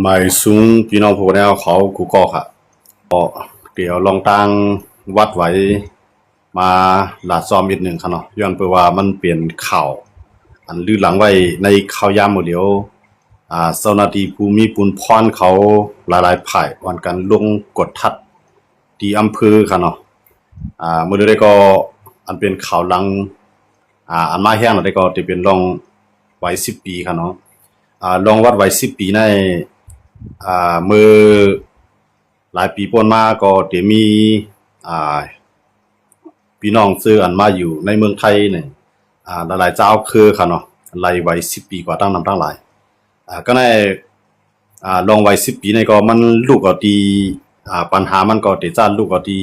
หมายสูงพี่น้องผู้แนวเขากูก็ค่ะก็เดี๋ยวลองตั้งวัดไว้มาลาดซ้อมอีกหนึ่งค่ะเนาะย้อนไปว่ามันเปลี่ยนข่าวอันลื่นหลังไว้ในข่าวยามหมดเดียวเจ้าหน้าที่ภูมิปุนพรเขาหลายๆฝ่ายวันกันลงกดทัดที่อำเภอค่ะเนาะมื้อนี้ก็อันเป็นข่าวหลังอันมาแห้งแล้วได้ก็จะเป็นลองไว้10ปีค่ะเนาะลองวัดไว้10ปีในมือหลายปีป่นมาก็จะมีอ่าพี่น้องซื้ออันมาอยู่ในเมืองไทยเนี่ยหลายๆเจ้าคือค่ะเนาะไล่ไว้10ปีกว่าตั้งนำตั้งหลายก็ในลองไว้10ปีในก็มันลูกก็ดีปัญหามันก็ติดจ้านลูกก็ดี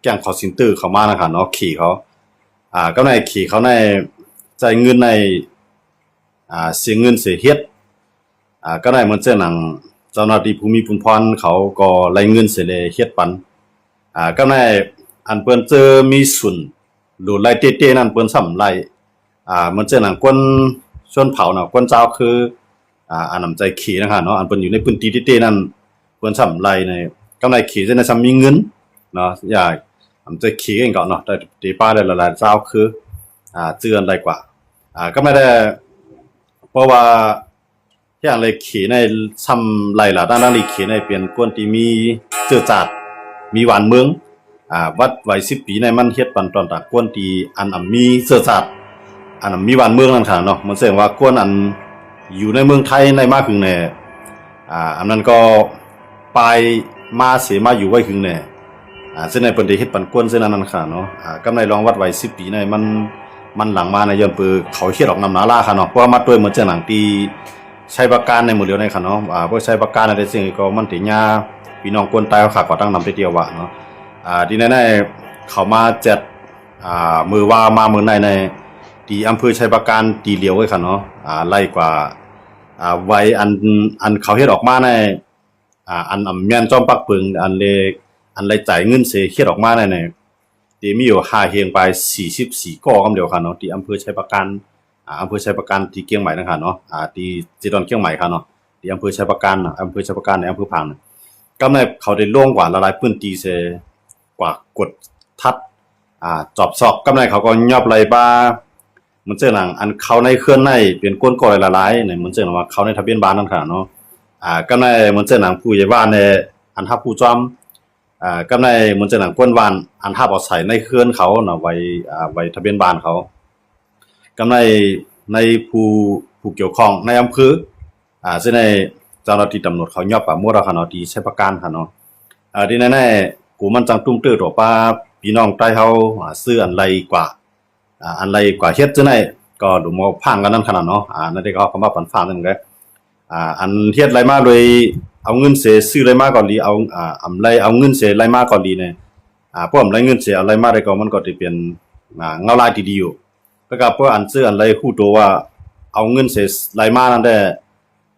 แก๊งคอลเซ็นเตอร์เข้ามานะคะเนาะขี่เขาก็ในขี่เขาในจ่ายเงินในเสียเงินเสียเฮ็ดก็ได้เหมือนเจ้าหนังเจ้าหน้าที่ภูมิภูมิพรเขาก็ไล่เงินเสียเลยเฮ็ดปันก็ได้อันเปิ้นเจอมีส่วนหรือไล่เต้ๆนั่นเปิ้นสำไล่เหมือนเจ้าหนังคนชนเผ่าเนาะคนเจ้าคืออันนำใจขี่นะคะเนาะอันเปิ้นอยู่ในพื้นที่เต้ๆนั่นเปิ้นสำไล่ในก็ได้ขี่จะได้ซ้ำมีเงินเนาะอยากอำใจขี่เองก็เนาะแต่ตีป้าได้หลายๆเจ้าคือเจือนได้กว่าก็ไม่ได้เพราะว่าอย่างเลยขี่ในซ้ำไรล่ะด้านนี้ขี่ในเปลี่ยนกวนที่มีเจือจาดมีหวานเมืองวัดไว้10ปีในมันเฮ็ดปันตอนตากวนที่อันมีเจือจาดอันมีหวานเมืองนั่นค่ะเนาะมันแสดงว่ากวนอันอยู่ในเมืองไทยในมากถึงแน่อันนั้นก็ไปมาเสมาอยู่ไว้ถึงแน่ซึ่งในเปิ้นได้เฮ็ดปันกวนซึ่งนั้นค่ะเนาะกำไรลองวัดไว้10ปีในมันหลังมาในย้อนปือเขาเฮ็ดออกนำหนาลาค่ะเนาะเพราะว่ามาด้วยเหมือนเจ้าหนังที่ใช้ประกันในหมู่เดียวในค่ะเนาะพวกใช้ประกันในสิ่งก็มันติญาพี่น้องคนตายเขาขาดก็ตั้งนำไปเดียวว่าเนาะที่แน่ๆเขามาจัดมือว่ามามื้อในที่อำเภอชัยประการตีเหลียวไว้ค่ะเนาะไล่กว่าไว้อันเขาเฮ็ดออกมาในอันแม่นจอมปักปึงอันเลยจ่ายเงินเสียเฮ็ดออกมาในที่มีอยู่5เฮียงไป44ก้อกำเดียวค่ะเนาะที่อำเภอชัยประการอำเภอชัยประการที่เชียงใหม่นะคะเนาะที่จิตรเชียงใหม่ค่ะเนาะที่อำเภอชัยประการอำเภอชัยประการในอำเภอพางก็ในเขาได้ล่วงกว่าละลายพื้นที่เสกว่ากดทัดจอบซอกก็ในเขาก็ยอบไหลบ้ามันเจอหนังอันเขาในเคลื่อนในเปลี่ยนก้นก่อยละลายเนี่ยมันเจอว่าเขาในทะเบียนบ้านนั่นค่ะเนาะก็ในมันเจอหนังผู้ใหญ่บ้านในอันทับผู้จอมก็ในมันเจอหนังก้นวานอันทับเอาใส่ในเคลื่อนเขาเนาะไว้ทะเบียนบ้านเขากำในผู้เกี่ยวข้องในอำเภอซึ่งในเจ้าหน้าที่ตำรวจเขายอบป่ามั่วค่ะเนาะที่ใช้ประกันค่ะเนาะที่แน่ๆกูมันจังตุ้มตื้อตัวป้าพี่น้องใต้เฮาซื้ออันไรกว่าอันไรกว่าเฮ็ดจังได๋ก็ดูมอพังกันนั่นขนาดเนาะนั่นได้ก็คำว่าปันฟ้านั่นแหละอันเฮ็ดไรมาโดยเอาเงินเสียซื้อไรมาก่อนดีเอาอำไรเอาเงินเสียไรมาก่อนดีเนี่ยพวกอำไรเงินเสียอะไรมาได้ก็มันก็สิเป็นเงาลายดีๆอยู่แล้วก็พวกอันซื้ออันไรฮู้ตัวว่าเอาเงินเสียไรมานั่นได้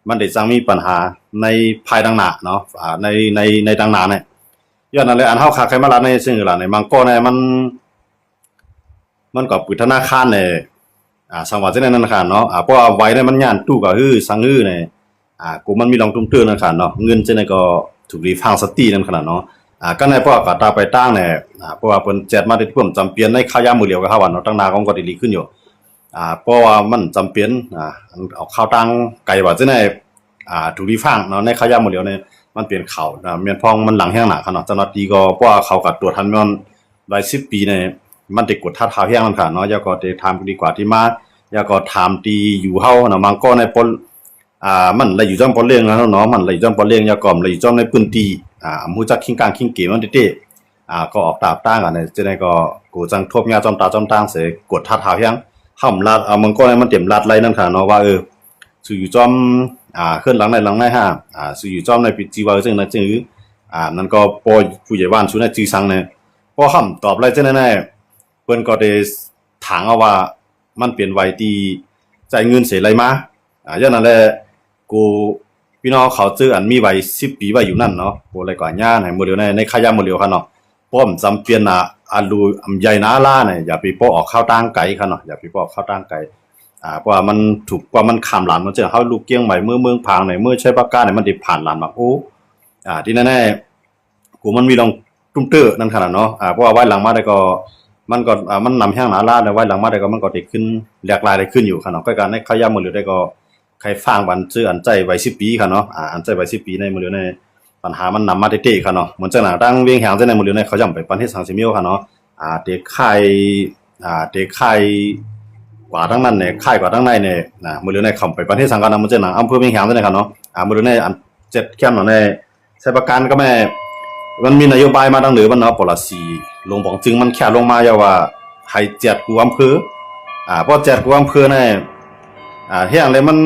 มันได้จังมีปัญหาในภายดังหน้าเนาะในดังหน้าเนี่ยย้อนนั่นเลยอันเฮาค้าขายมาลาในซึ่งล่ะในมังกรเนี่ยมันก็ปิดธนาคารเนี่ยสังว่าจังนั้นนั่นค่ะเนาะเพราะว่าไว้เนี่ยมันย่านตู้ก็คือสังฮือเนี่ยกูมันมีลองตุ้มตื้อนั่นค่ะเนาะเงินจังได๋ก็ถูกรีฟังสตินั่นขนาดเนาะก็ในเพราะก็ตาไปตั้งเนี่ยเพราะว่าเพิ่นแจกมาได้ท่วมจำเป็นในค่ายามมื้อเดียวก็เฮาว่าเนาะตั้งหน้าของก็ดีขึ้นอยู่เพราะว่ามันจำเป็นเอาข้าวตังไก่ว่าจังได๋ถูกรีฟังเนาะในค่ายามมื้อเดียวเนี่ยมันเปลี่ยนข่าวแม่นพ้องมันหลังแห้งหน้าค่ะเนาะเจ้าหน้าที่ก็เพราะว่าเขาก็ตรวจทันแม่นหลาย10ปีเนี่ยมันได้กดทัดเท้าแห้งนั่นค่ะเนาะอย่าก็ได้ถามดีกว่าที่มาอย่าก็ถามที่อยู่เฮาเนาะมังก็ในปนมันเลยอยู่จ้อมปอเลี้ยงแล้วเนาะมันเลยจ้อมปอเลี้ยงยากอมเลยอยู่จ้อมในพื้นที่ฮู้จักคิงกลางคิงเก๋มันเต้ก็ออกตาตั้งกันเนี่ยจะได้ก็กูจังทบยาจ้อมตาจ้อมตั้งเสกดทัดเท้าแห้งห่ำลาดมันก็มันเต็มลาดไรนั่นค่ะเนาะว่าสิอยู่จ้อมขึ้นหลังในห้าสิอยู่จ้อมในปิจีว่าจังนั้นจังนั่นก็ปอผู้ใหญ่บ้านสุในจีซังเนี่ยพอคำตอบไรจังนั้นเพิ่นก็ได้ถางเอาว่ามันเปลี่ยนไว้ที่จ่ายเงินเสียไรมาอย่างนั้นแหละกูพี่น้องเขาซื้ออันมีไว้10ปีไว้อยู่นั่นเนาะโหอะไรกว่าย่าให้หมดเดียวในขายาหมดเดียวค่ะเนาะป้อมจำเป็นอันดูใหญ่นาล่าเนี่ยอย่าไปป้อออกข้าวตั้งไก่ค่ะเนาะอย่าไปป้อออกข้าวตั้งไก่ เพราะว่ามันถูกกว่ามันข้ามหลานมันจะเฮาลูกเกี้ยงใหม่เมืองพางในเมื่อใช้ปากกาเนี่ยมันได้ผ่านหลานมาโอ้ที่แน่ๆกูมันมีลองตุ้มเตอนั่นขนาดเนาะเพราะว่าไว้หลังมาได้ก็มันก็มันนำแห้งหนาลาได้ไว้หลังมาได้ก็มันก็ได้ขึ้นหลากหลายได้ขึ้นอยู่ขนาดก็การในขยำมื้อหรือได้ก็ใครฟังวันชื่ออันใจไว้10ปีค่ะเนาะอันใจไว้10ปีในมื้อหรือในปัญหามันนำมาเตะๆค่ะเนาะเหมือนจังหน้าตั้งเวียงแหงจังในมื้อหรือในเขาย่ำไปปันเฮ็ดสังสิมิวค่ะเนาะเด็กไข่เด็กไข่กว่าทั้งนั้นเนี่ยไข่กว่าทั้งในเนี่ยมื้อหรือในเข้าไปปันเฮ็ดสังกันมันจังหน้าอำเภอเวียงแหงจังได๋ค่ะเนาะมื้อหรือในอัน7แคมป์เนาะในใช้ประกันก็แม่มันมีนโยบายมาทางเหนือมันเนาะปลสีลงบอกจึงมันแค่ลงมาอย่าว่าให้7กูอำเภอพอ7กูอำเภอเนี่ยเฮ็ดจังได๋มัน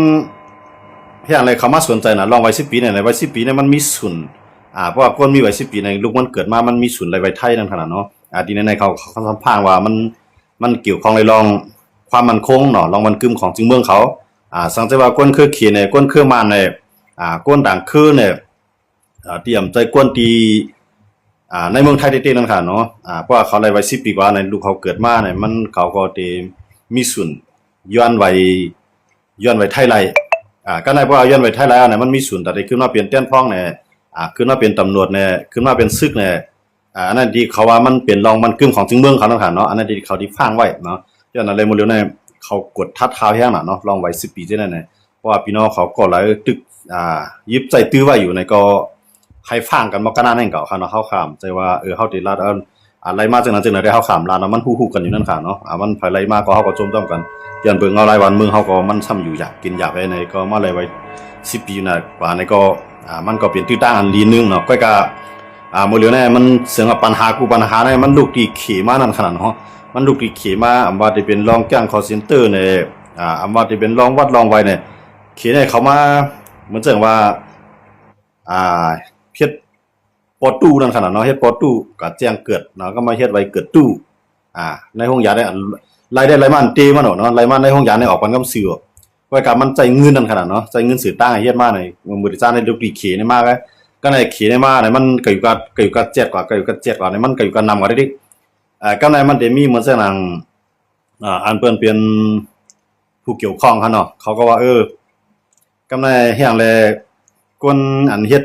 เฮ็ดจังได๋เขามาสนใจน่ะลองไว้10ปีเนี่ยไว้10ปีเนี่ยมันมีศูนย์เพราะว่าคนมีไว้10ปีในลูกมันเกิดมามันมีศูนย์ไว้ไทยนั่นขนาดเนาะที่ในเขาสัมภาษณ์ว่ามันเกี่ยวข้องในรองความมั่นคงเนาะรองมันกึมของจึงเมืองเขาสังเกตว่ากวนคือเขียนเนี่ยกวนคือมานเนี่ยกวนต่างคือเนี่ยเตรียมใจกวนตีในเมืองไทยได้ๆนั่นค่ะเนาะเพราะว่าเขาได้ไว้10ปีกว่าในลูกเขาเกิดมาเนี่ยมันเขาก็ได้มีศูนย์ย้อนไว้ไทยไรก็ได้เพราะว่าย้อนไว้ไทยไรเนี่ยมันมีศูนย์แต่ได้ขึ้นมาเปลี่ยนเตี้ยนพ้องเนี่ยขึ้นมาเป็นตำรวจเนี่ยขึ้นมาเป็นซึกเนี่ยอันนั้นที่เขาว่ามันเป็นรองมันกึมของจึงเมืองเขานั่นค่ะเนาะอันนั้นที่เขาที่ฟังไว้เนาะย้อนอะไรหมดเลยเนี่ยเขากดทัดเท้าแห้งน่ะเนาะลองไว้10ปีจังได๋เนี่ยเพราะว่าพี่น้องเขาก็หลายตึกยิบใจตื้อไว้อยู่ในก็ให้ฟังกันบ่กันนานแห่งเก่าค่ะเนาะเฮาข้ามใจว่าเฮาติลาดอะไรมาจังนั้นจังได๋ได้เฮาข้ามลาดมันฮู้ๆกันอยู่นั่นค่ะเนาะมันไผไหลมาก็เฮาก็จมต้องกันย้อนเบิ่งเอารายวันเมืองเฮาก็มันซ้ำอยู่อยากกินอยากไว้ในก็มาเลยไว้10ปีน่ะกว่าในก็มันก็เป็นตื้อตั้งอันลีนึงเนาะก็มื้อเหลือแน่มันเสียงปัญหาเนี่ยมันลูกที่เขมานั่นขนาดเนาะมันลูกที่เขมาว่าจะเป็นรองจ้าง call center เนี่ยว่าจะเป็นรองวัดรองไว้เนี่ยเขเนี่ยเขามาเหมือนจังว่าเฮ็ดปอตู้นั่นขนาดเนาะเฮ็ดปอตู้ก็แจ้งเกิดเนาะก็มาเฮ็ดไว้เกิดตู้ในห้องยาได้รายได้รายมันเตมาเนาะรายมันในห้องยาเนี่ยออกปันกำซื่อไว้กับมันใจเงินนั่นขนาดเนาะใจเงินสื่อตั้งให้เฮ็ดมาในมื้อที่จ้างในลูกที่เขเนี่ยมาก็ในเขเนี่ยมาเนี่ยมันก็อยู่กับ7กว่าเนี่ยมันก็อยู่กับนำกันได้ก็ในมันได้มีเหมือนจังนั้นอันเปิ้นเป็นผู้เกี่ยวข้องคั่นเนาะเขาก็ว่ากำในแห่งแลคนอันเฮ็ด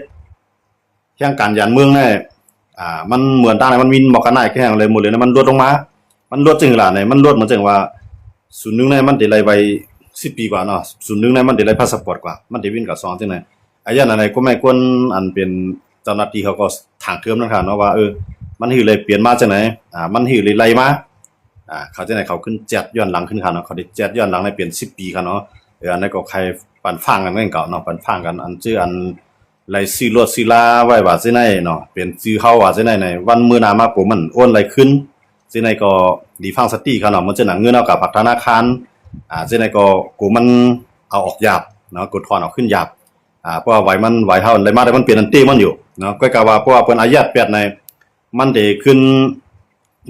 แห่งการยานเมืองเนี่ยมันเหมือนตาไหนมันวินบอกกันได้แค่แห่งเลยหมดเลยนะมันลดลงมามันลดจริงล่ะเนี่ยมันลดเหมือนจังว่า01เนี่ยมันได้ไล่ไว้10ปีกว่าเนาะ01เนี่ยมันได้ไล่พาสปอร์ตกว่ามันได้วินกับ2จังได๋ยันอันไหนก็ไม่ควรอันเป็นเจ้าหน้าที่เขาก็ถางเทิมนั่นค่ะเนาะว่ามันหือเลยเปลี่ยนมาจังไหนมันหือเลยไล่มาเขาจังได๋เขาขึ้น7ย้อนหลังขึ้นค่ะเนาะเขาได้7ย้อนหลังในเปลี่ยน10ปีค่ะเนาะอันนั้นก็ใครปันฟังกันเก่าเนาะปันฟังกันอันชื่ออันไล่ซื้อรถซื้อลาไว้ว่าจังได๋เนาะเป็นชื่อเฮาว่าจังได๋ในวันมื้อหน้ามาผมมันโอนไหลขึ้นจังได๋ก็ดีฟังสติค่ะเนาะมันจะหนังเงินเอากับธนาคารจังได๋ก็กูมันเอาออกหยาบเนาะกดถอนออกขึ้นหยาบเพราะว่าไหวเฮาได้มาได้มันเปลี่ยนอันเต้มันอยู่เนาะก็กะว่าเพราะว่าเพิ่นอายัดแปดในมันได้ขึ้น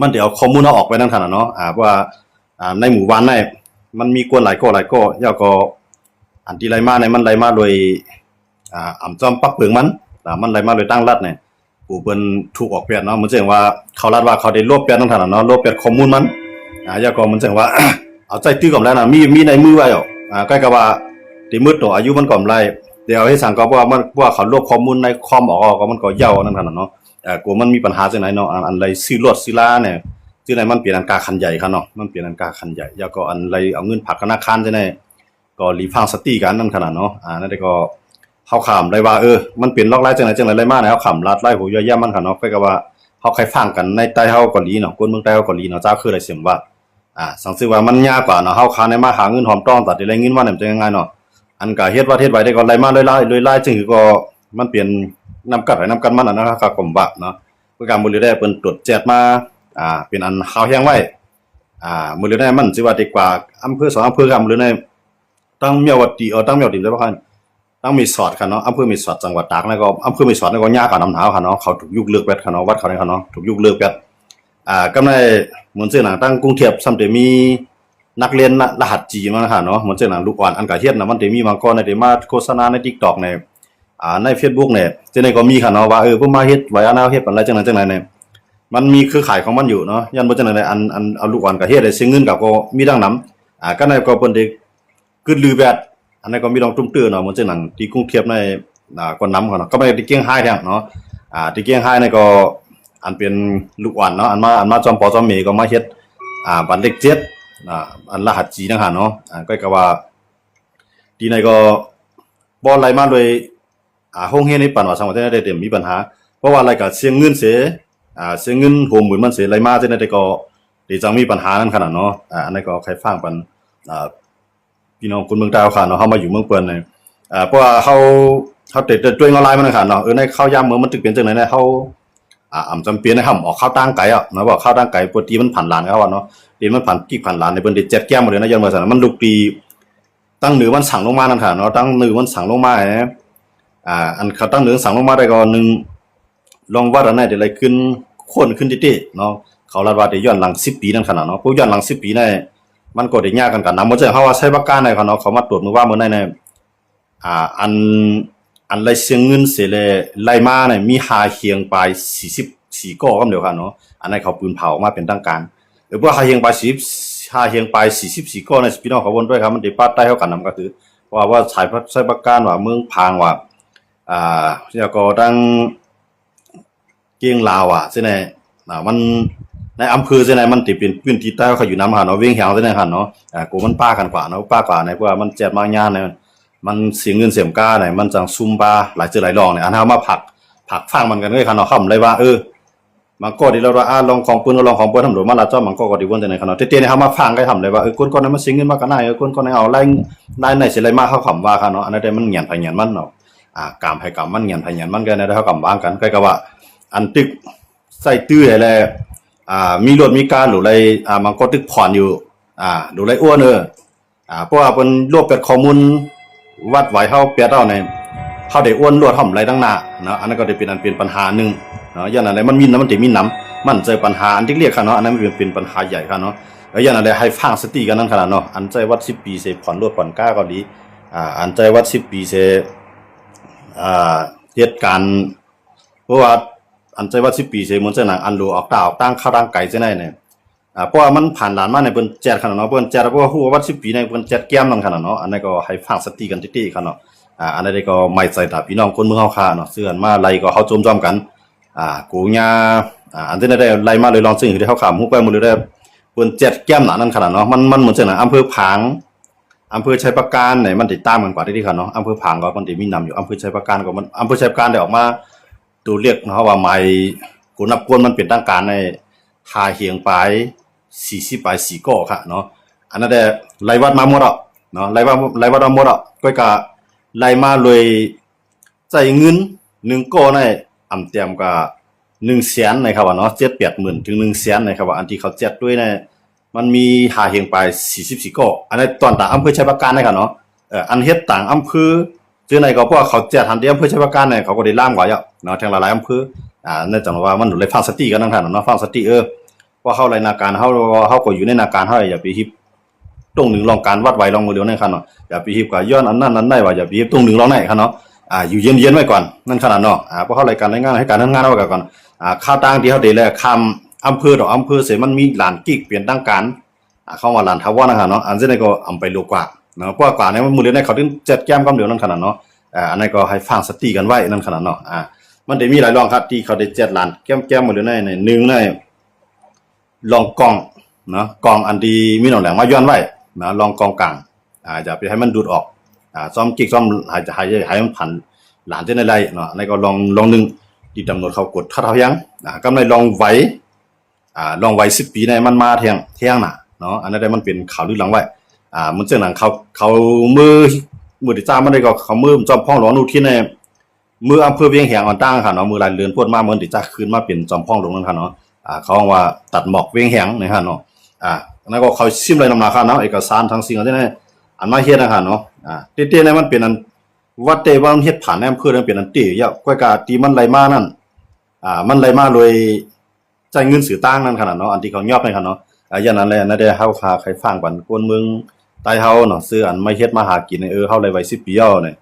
มันได้เอาข้อมูลเอาออกไปนั่นคั่นน่ะเนาะเพราะว่าในหมู่บ้านในมันมีกวนหลายก็แล้วก็อันที่ไหลมาเนี่ยมันไหลมาโดยอำจอมปักเปิงมันไหลมาโดยตั้งรัฐเนี่ยผู้เพิ่นถูกออกแปดเนาะเหมือนจังว่าเขารัฐว่าเขาได้ลบแปดนั่นคั่นน่ะเนาะลบแปดข้อมูลมันแล้วก็เหมือนจังว่า เอาใจตื้อกับแล้วน่ะมีในมือไว้ก็กะว่าที่มืดตัวอายุมันก่อมไรเดี๋ยวให้สั่งก็ว่าเขารวบข้อมูลในคอมออกก็มันก็ยาวนั่นคั่นน่ะเนาะกลัวมันมีปัญหาจังไหนเนาะอันไรซื้อรถซื้อลาเนี่ยที่ไหนมันเปลี่ยนอันกาคันใหญ่คั่นเนาะมันเปลี่ยนอันกาคันใหญ่แล้วก็อันไรเอาเงินผักธนาคารจังได๋ก็รีฟังสติกันนั่นคั่นน่ะเนาะนั่นได้ก็เฮาข้ามได้ว่ามันเปลี่ยนล็อกไลจังไหนไรมาเฮาข้ามลัดไล่หูย่อยๆมันคั่นเนาะก็ว่าเฮาใครฟังกันในใต้เฮาเกาหลีเนาะคนเมืองใต้เฮาเกาหลีเนาะเจ้าคือได้เสียงว่าสังสิว่ามันยากกว่าเนาะเฮาค้าในมาหาเงินหอมต้องตัดได้เงินมาเนี่ยมันจะง่ายๆเนาะอันก็เฮ็ดว่าเฮ็ดไว้ได้ก็ไหลมาเลยๆจึงก็มันเปลี่ยนนำกันมันอันนั้นก็กลมบะเนาะเพื่อการมื้อนี้ได้เพิ่นตรวจแจกมาเป็นอันข่าวแห้งไว้มื้อนี้ได้มันสิว่าดีกว่าอำเภอ2อำเภอครับมื้อนี้ตั้งเมียวติตั้งเมียวติได้บ่คั่นตั้งมีสอดคั่นเนาะอำเภอมีสอดจังหวัดตากแล้วก็อำเภอมีสอดแล้วก็ยากกว่าน้ำหนาวคั่นเนาะเขาถูกยุกเลิกแปดคั่นเนาะวัดเขาได้คั่นเนาะถูกยุกเลิกแปดกำในเหมือนเสื้อหนังตั้งกรุงเทพซ้ำแต่มีนักเรียนรหัสจีมาค่ะเนาะเหมือนเสื้อหนังลูกอ่อนอันกะเฮ็ดน่ะมันได้มีบางก่อนได้มาโฆษณาใน TikTok เนี่ยใน Facebook เนี่ยจังได๋ก็มีค่ะเนาะว่าเพิ่นมาเฮ็ดไว้อันเอาเฮ็ดปานไรจังนั้นเนี่ยมันมีเครือข่ายของมันอยู่เนาะยันบ่จังได๋อันเอาลูกอ่อนก็เฮ็ดได้เสียเงินก็มีดังนำก็ในก็เพิ่นได้ กึดลือแบดอันนั้นก็มีลองตุ้มตื้อเนาะมันจะหนังที่กรุงเทพในก็นำเขาเนาะก็ไม่ได้ที่เกี้ยงไฮ้แท้เนาะที่เกี้ยงไฮ้นี่ก็อันเป็นลูกอ่อนเนาะอันมาจอมปอจอมเมก็มาเฮ็ดบัตรเลข7อันรหัสจีนะคะเนาะก็ว่าที่ไหนก็บ่ไหลมาเลยโรงเรียนในปันว่าสังว่าได้เต็มมีปัญหาเพราะว่าอะไรก็เสียเงินเสียเสียเงิน60,000มันเสียไหลมาจังได๋ก็ได้จังมีปัญหานั้นขนาดเนาะอันนั้นก็ใครฟังปันพี่น้องคนเมืองดาวค่ะเนาะเฮามาอยู่เมืองเปิ้นเนี่ยเพราะว่าเฮาติดด้วยออนไลน์มันค่ะเนาะในเข้ายามเมืองมันตึกเป็นจังได๋นะเฮาจำเป็นนะครับออกเข้าตั้งไกลเนาะบอกเข้าตั้งไกลปกติมันผ่านลานเขาเนาะตีมันผ่านกี่ผ่านลานในเปิ้นได้7แก้มหมดเลยนะย้อนว่าซั่นมันลูกตีตั้งเหนือมันสั่งลงมานั่นค่ะเนาะตั้งเหนือมันสั่งลงมาอันเขาตั้งเหนือสั่งลงมาได้ก็1ลองว่าอันไหนได้อะไรขึ้นคนขึ้นติๆเนาะเขาลาดว่าได้ย้อนหลัง10 ปีนั่นขนาดเนาะพวกย้อนหลัง10 ปีได้มันก็ได้ยากกันนำบ่ใช่เฮาว่าใช้ปากกาได้เขาเนาะเขามาตรวจมือว่ามื้อนั้นอันไรเสียงเงินเสียเลยไล่มาเนี่ยมีหาเฮียงไป44ก้อก็เดียวกันเนาะอันนั้นเขาปืนเผามาเป็นตั้งการหรือว่าหาเฮียงไป44ก้อในพี่น้องเขาวนด้วยครับมันได้ปาดใต้เฮากันนำก็คือว่าใช้ปากกาว่าเมืองพางว่าแล้วก็ดังเกียงลาวใช่ไหมมันในอำเภอใช่ไหมมันติเป็นพื้นที่ใต้เขาอยู่นำหาเนาะเวียงแหงใช่ไหมครับเนาะกูมันป้ากันกว่าเนาะป้ากว่าในเพราะว่ามันแจกมางานเนี่ยมันเสียเงินเสียมก้าเนี่ยมันจังซุ่มบาหลายเจอหลายรองเนี่ยอันเฮามาผักฟังมันกันด้วยคันเนาะค่ำเลยว่ามันก็ดีแล้วว่าลองของปืนลองของปืนทำหรือมาละจ้อมันก็ดีวนจังได๋คันเนาะเต้ๆเนี่ยเฮามาฟังก็ทำเลยว่าคนนั้นมันเสียเงินมากันได้คนนั้นเอาไล่ไหนสิไล่มาเขาขำว่าคันเนาะอันนั้นได้มันเหียนไผเหียนมันเนาะกามไผกามมันเหียนไผเหียนมันก็ได้เฮาขำว่ากันก็ว่าอันตึกใส่ตื้อแหละมีรถมีการหรือไรมันก็ตึกผ่อนอยู่หรือไรอ้วนเพราะว่าเพิ่นรวบเป็ดข้อมูลวัดไหวเฮาเปียเฮาในเฮาได้อ้วนรวดห่อมไรตั้งหน้าเนาะอันนั้นก็ได้เป็นปัญหานึงเนาะอย่างนั้นมันมีมันสิมีน้ำมันเจอปัญหาอันที่เรียกค่ะเนาะอันนั้นเป็นปัญหาใหญ่ค่ะเนาะแล้วอย่างนั้นให้ฟังสติกันนั่นขนาดเนาะอันใจวัด10 ปีเสผ่อนรวดผ่อนกล้าก็ดีอันใจวัด10 ปีเสเหตุการณ์เพราะว่าอันใจว่า10 ปีเสมันจะหนังอันโลออกตาออกตั้งเข้าร่างไก่จังได๋เนี่ยเพราะว่ามันผ่านหลานมาในเปิ้นแจกขนาดเนาะเปิ้นแจกเพราะว่าฮู้ว่า10 ปีในเปิ้นแจกแก้มนั่นขนาดเนาะอันนั้นก็ให้ฟังสติกันติๆคั่นเนาะอันนั้นก็ไม่ใส่ตาพี่น้องคนเมืองเฮาค่ะเนาะเสื้ออันมาไล่ก็เฮาจมๆกันกูญาอันที่ได้ไล่มาเลยลองซึ่งที่เฮาข้ามฮู้ไปหมดเลยได้เปิ้นแจกแก้มนั่นขนาดเนาะมันเหมือนจังได๋อำเภอผางอำเภอชัยปราการเนี่ยมันติดตามกันกว่าที่คั่นเนาะอำเภอผางก็มันสิมีนำอยู่อำเภอชัยปราการก็มันอำเภอชัยปราการได้ออกมาตัวเรียกเนาะว่าไม่กูนับกวนมันเป็นทางการในหาเฮียงไป40ไป4ก้อค่ะเนาะอันนั้นได้ไล่วัดมาหมดอ่ะเนาะไล่วัดมาหมดอ่ะก็ไล่มาเลยใจเงิน1ก้อในอำเตรียมก็100,000นะครับว่าเนาะ7-8 หมื่นถึง100,000นะครับว่าอันที่เขาแจกด้วยเนี่ยมันมีหาเฮียงไป44ก้ออันนั้นตอนต่างอำเภอชัยปราการนะครับเนาะอันเฮ็ดต่างอำเภอคือไหนก็เพราะเขาแจกทันที่อำเภอชัยปราการเนี่ยเขาก็ได้ล่ามกว่าเนาะทางหลายๆอำเภอเนื่องจากว่ามันเลยฟังสติกันนั่นค่ะเนาะฟังสติว่าเฮาไรนาการเฮาก็อยู่ในนาการเฮาอย่าไปฮิบตรงหนึ่งลองการวัดไว้ลองมือเดียวนั่นค่ะเนาะอย่าไปฮิบก็ย้อนอันนั้นได้ว่าอย่าไปฮิบตรงหนึ่งลองไหนค่ะเนาะอยู่เย็นๆไว้ก่อนนั่นขนาดเนาะเพราะเฮารายการรายงานให้การทำงานเอาไว้ก่อนข้าวต่างที่เฮาได้แล้วคำอำเภอดอกอำเภอเสมันมีหลานกิ๊กเปลี่ยนตั้งการเข้ามาหลานทาวนั่นค่ะเนาะอันนี้ก็อำไปโลกว่าเนาะเพราะกว่าเนี่ยมือเดียวในเขาถึงจัดแก้มกำเดียวนั่นขนาดเนาะอันนั้นก็ให้ฟังสติกันไว้นั่นขนาดเนาะมันได้มีหลายรองครับที่เขาได้7ล้านแก้มหมดเลยใน1ในรองกองเนาะกองอันที่มีหนองแหลงมาย้อนไว้นะรองกองกลางอย่าไปให้มันดูดออกซ่อมกิ๊กซ่อมให้มันผ่านหลานที่ในไรเนาะในก็ลองนึงที่ตำรวจเขากดเท่ายังกำไรลองไว้10 ปีในมันมาเที่ยงน่ะเนาะอันนั้นได้มันเป็นข่าวลือหลังไว้มันจังหนังเขามือที่จ้ามันได้ก็เขามือจอมพ่องหลวงนูที่ในมืออำเภอเวียงแหงอ่อนตั้งค่ะเนาะมือลายเรือนพ่นมาเหมือนที่จ้าคืนมาเป็นจอมพ่องหลวงนั่นค่ะเนาะเขาว่าตัดหมอกเวียงแหงนะฮะเนาะแล้วก็เขาซิมเลยนำราคาเนาะเอกสารทั้งสิ่งอันนี้อันมาเฮ็ดนะฮะเนาะเต้ๆเนี่ยมันเป็นอันวัดเตว่ามันเฮ็ดผ่านในอำเภอมันเป็นอันตี้ยะก้อยกาตีมันไหลมานั่นมันไหลมาโดยจ่ายเงินสื่อต่างนั่นขนาดเนาะอันที่เขายอบนั่นค่ะเนาะอย่างนั้นแหละนั่นได้เฮาคาใครฟังบันคนเมืองใต้เฮาเนาะซื้ออันไม่เฮ็ดมาหากินเฮาเลยไว้10 ปีเนี่ย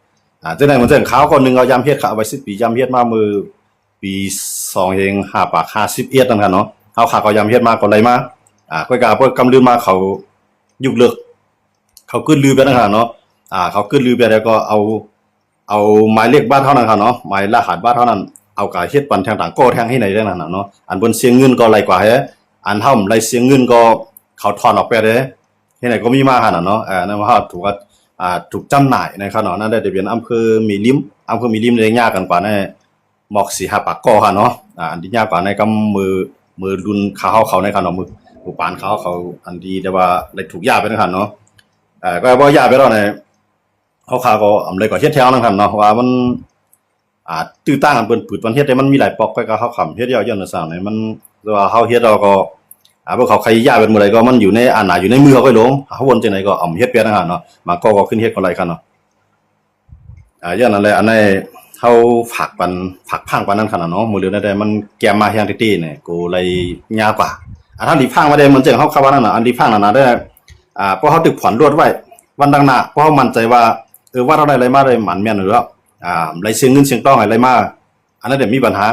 จังได๋มันจังขาวคนนึงเอายามเฮ็ดเอาไว้10 ปียามเฮ็ดมามือปี2เฮง5ปาก51นั่นค่ะเนาะเฮาขาก็ยามเฮ็ดมาก็ไหลมาก้อยกาเพิ่นกำลือมาเขายุกเลิก เขาขึ้นลือไปนะครับเนาะเขาขึ้นลือไปแล้วก็เอาหมายเลขบ้านเท่านั้นครับเนาะหมายรหัสบ้านเท่านั้นเอากาเฮ็ดปันทางต่างก็แทงให้ไหนได้นั่นน่ะเนาะอันบนเสียงเงินก็ไรกว่าเฮอันเท่าไรเสียงเงินก็เขาถอนออกไปเด้ที่ไหนก็มีมาขนาดเนาะนั่นว่าถูกถูกจำหน่ายนะครับเนาะนั่นได้ทะเบียนอำเภอมีริมได้ยากกันกว่าในหมอก4 5ปากก็ค่ะเนาะอันที่ยากกว่าในกำมือรุ่นเขาในครับเนาะมือผู้ปานเขาอันดีแต่ว่าได้ถูกยากไปนะครับเนาะก็บ่ยากไปแล้วในเขาก็อำเลยก็เฮ็ดแถวนั่นครับเนาะว่ามันตื้อตั้งกันเปิ้นปืดมันเฮ็ดได้มันมีหลายปอกก็เขาค้ำเฮ็ดย้อนซั่นนี่มันว่าเฮาเฮ็ดเราก็พวกเขาใครยากเป็นมื้อใดก็มันอยู่ในอยู่ในมือเขาก็ลงเฮาวนจังได๋ก็เฮ็ดเปียนะครับเนาะมาก็ขึ้นเฮ็ดก็ไรครับเนาะย้อนนั่นแหละอันนี้เฮาฝากพังปันนั้นขนาดเนาะมื้อเดียวได้มันแกมมาแฮงตี้ๆนี่กูเลยยากกว่าถ้าดิพังมาได้มันจังเฮาว่านั่นน่ะอันดิพังนั่นน่ะได้เพราะเฮาตึกผ่อนรวดไว้วันดังหน้าเพราะเฮามั่นใจว่าว่าเราได้อะไรมาได้หมันแม่นอยู่แล้วไรเสียงเงินเสียงต้องอะไรมาอันนั้นเดี๋ยวมีปัญหา